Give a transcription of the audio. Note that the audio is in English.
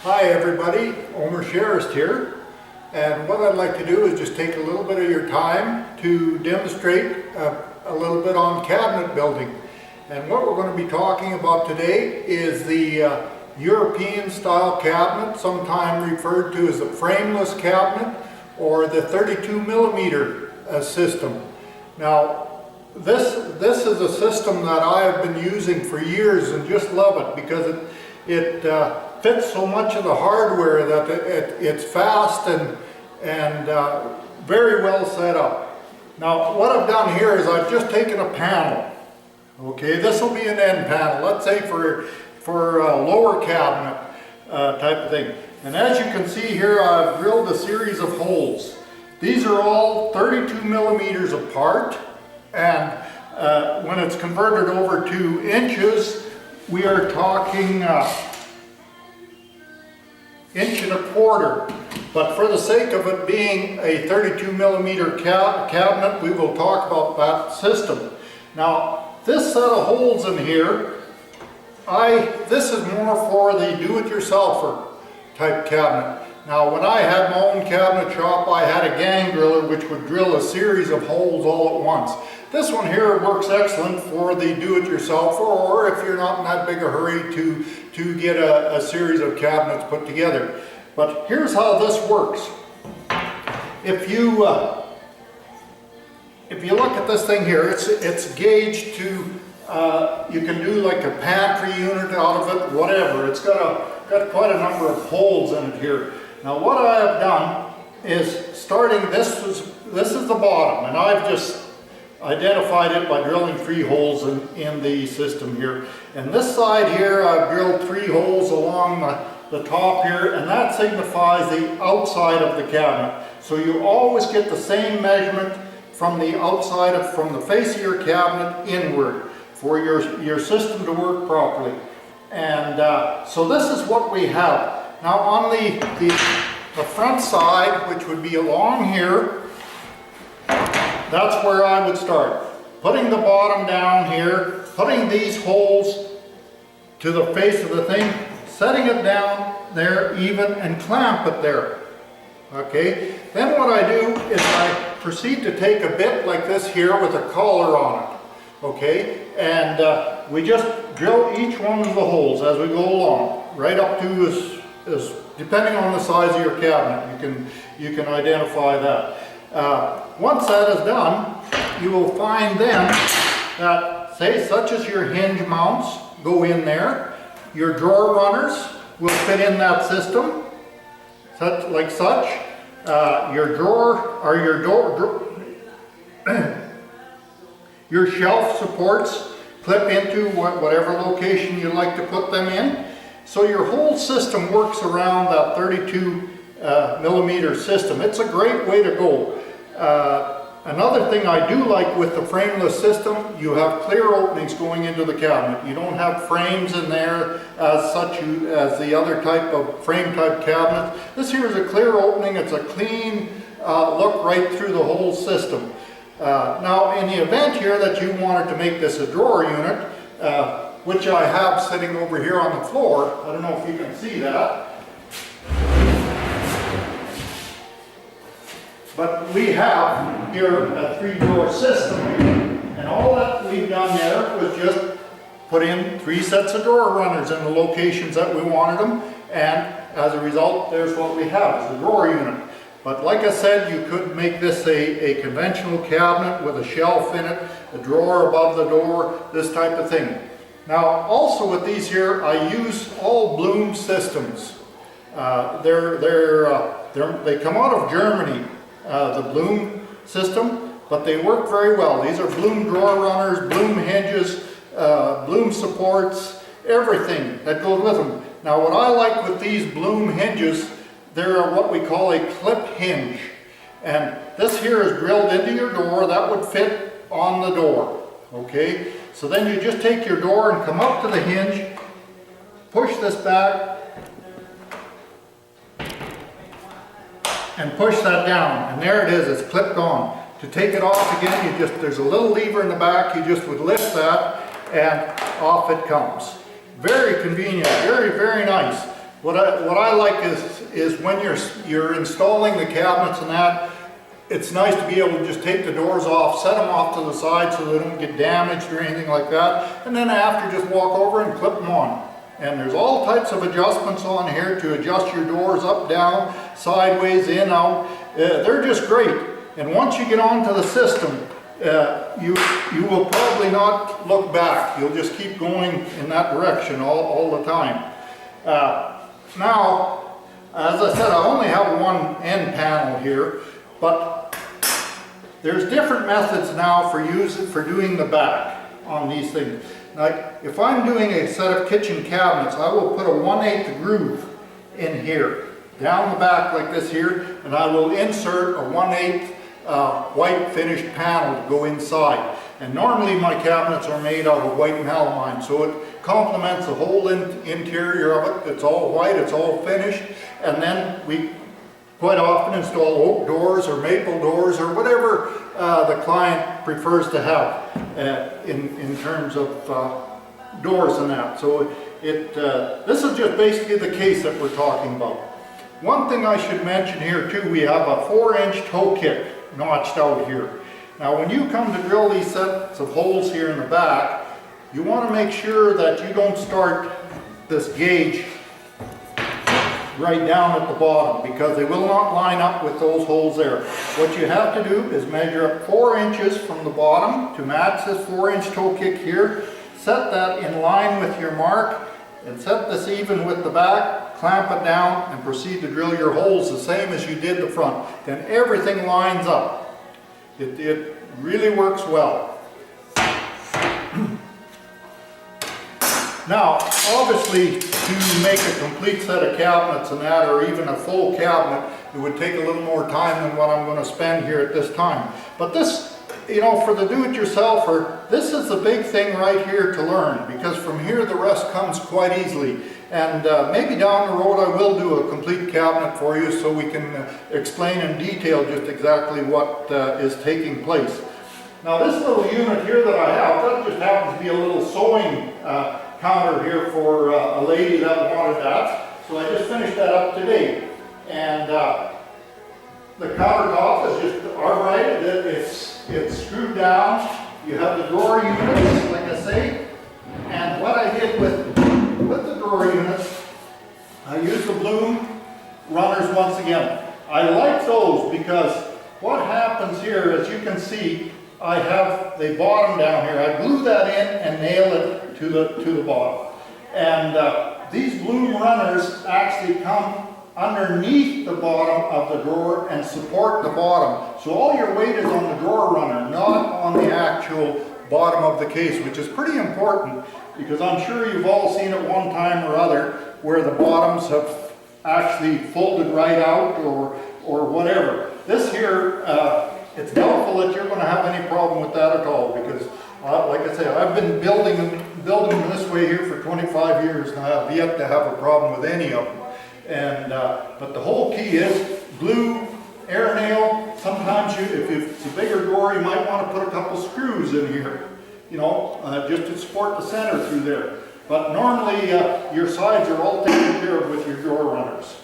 Hi everybody, Omer Sherrist here, and what I'd like to do is just take a little bit of your time to demonstrate a little bit on cabinet building. And what we're going to be talking about today is the European style cabinet, sometimes referred to as a frameless cabinet, or the 32 millimeter system. Now this is a system that I have been using for years and just love it because it fits so much of the hardware that it's fast and very well set up. Now what I've done here is I've just taken a panel. Okay, this will be an end panel, let's say for a lower cabinet type of thing. And as you can see here, I've drilled a series of holes. These are all 32 millimeters apart, and when it's converted over to inches, we are talking inch and a quarter. But for the sake of it being a 32 millimeter cabinet, we will talk about that system. Now, this set of holes in here, this is more for the do-it-yourselfer type cabinet. Now, when I had my own cabinet shop, I had a gang driller which would drill a series of holes all at once. This one here works excellent for the do-it-yourselfer, or if you're not in that big a hurry to get a series of cabinets put together. But here's how this works. If you look at this thing here, it's gauged to, you can do like a pantry unit out of it, whatever. It's got quite a number of holes in it here. Now what I have done is starting, this is the bottom, and I've just identified it by drilling 3 holes in the system here. And this side here, I've drilled 3 holes along the top here, and that signifies the outside of the cabinet. So you always get the same measurement from the outside from the face of your cabinet inward for your system to work properly. And so this is what we have. Now on the front side, which would be along here, that's where I would start. Putting the bottom down here, putting these holes to the face of the thing, setting it down there even, and clamp it there. Okay, then what I do is I proceed to take a bit like this here with a collar on it. Okay, and we just drill each one of the holes as we go along, right up to as depending on the size of your cabinet, you can identify that. Once that is done, you will find then that, say, such as your hinge mounts go in there, your drawer runners will fit in that system, like such. Your drawer or your shelf supports clip into whatever location you like to put them in. So your whole system works around that 32 millimeter system. It's a great way to go. Another thing I do like with the frameless system, you have clear openings going into the cabinet. You don't have frames in there as such as the other type of frame type cabinet. This here is a clear opening. It's a clean look right through the whole system. Now in the event here that you wanted to make this a drawer unit, which I have sitting over here on the floor, I don't know if you can see that. But we have here a 3-drawer system, and all that we've done there was just put in 3 sets of drawer runners in the locations that we wanted them, and as a result, there's what we have, is a drawer unit. But like I said, you could make this a conventional cabinet with a shelf in it, a drawer above the door, this type of thing. Now, also with these here, I use all Bloom systems. They come out of Germany. The Bloom system, but they work very well. These are Bloom drawer runners, Bloom hinges, Bloom supports, everything that goes with them. Now what I like with these Bloom hinges, they're what we call a clip hinge. And this here is drilled into your door, that would fit on the door. Okay, so then you just take your door and come up to the hinge, push this back, and push that down, and there it is, it's clipped on. To take it off again, there's a little lever in the back, you just would lift that and off it comes. Very convenient, very, very nice. What I like is when you're installing the cabinets and that, it's nice to be able to just take the doors off, set them off to the side so they don't get damaged or anything like that, and then after just walk over and clip them on. And there's all types of adjustments on here to adjust your doors up, down, sideways, in, out. They're just great. And once you get onto the system, you will probably not look back. You'll just keep going in that direction all the time. Now, as I said, I only have one end panel here, but there's different methods now for doing the back on these things. Like if I'm doing a set of kitchen cabinets, I will put a 1/8 groove in here, down the back like this here, and I will insert a 1/8 white finished panel to go inside. And normally my cabinets are made out of white melamine, so it complements the whole interior of it. It's all white, it's all finished, and then we quite often install oak doors or maple doors or whatever the client prefers to have in terms of doors and that. So this is just basically the case that we're talking about. One thing I should mention here too, we have a 4-inch toe kick notched out here. Now when you come to drill these sets of holes here in the back, you want to make sure that you don't start this gauge right down at the bottom, because they will not line up with those holes there. What you have to do is measure up 4 inches from the bottom to match this 4-inch toe kick here, set that in line with your mark, and set this even with the back, clamp it down, and proceed to drill your holes the same as you did the front. Then everything lines up. It really works well. Now, obviously, to make a complete set of cabinets and that, or even a full cabinet, it would take a little more time than what I'm going to spend here at this time. But this, you know, for the do-it-yourselfer, this is the big thing right here to learn, because from here the rest comes quite easily. And maybe down the road I will do a complete cabinet for you so we can explain in detail just exactly what is taking place. Now this little unit here that I have, that just happens to be a little sewing counter here for a lady that wanted that. So I just finished that up today. And the countertop is just alright. It's screwed down. You have the drawer units, like I say. And what I did with the drawer units, I used the bloom runners once again. I like those because what happens here, as you can see, I have the bottom down here. I glue that in and nail it to the bottom. And these bloom runners actually come underneath the bottom of the drawer and support the bottom. So all your weight is on the drawer runner, not on the actual bottom of the case, which is pretty important, because I'm sure you've all seen it one time or other where the bottoms have actually folded right out or whatever. This here, it's doubtful that you're going to have any problem with that at all, because like I say, I've been building them this way here for 25 years and I have yet to have a problem with any of them. And but the whole key is glue, air nail. Sometimes if it's a bigger drawer, you might want to put a couple screws in here, you know, just to support the center through there. But normally your sides are all taken care of with your drawer runners.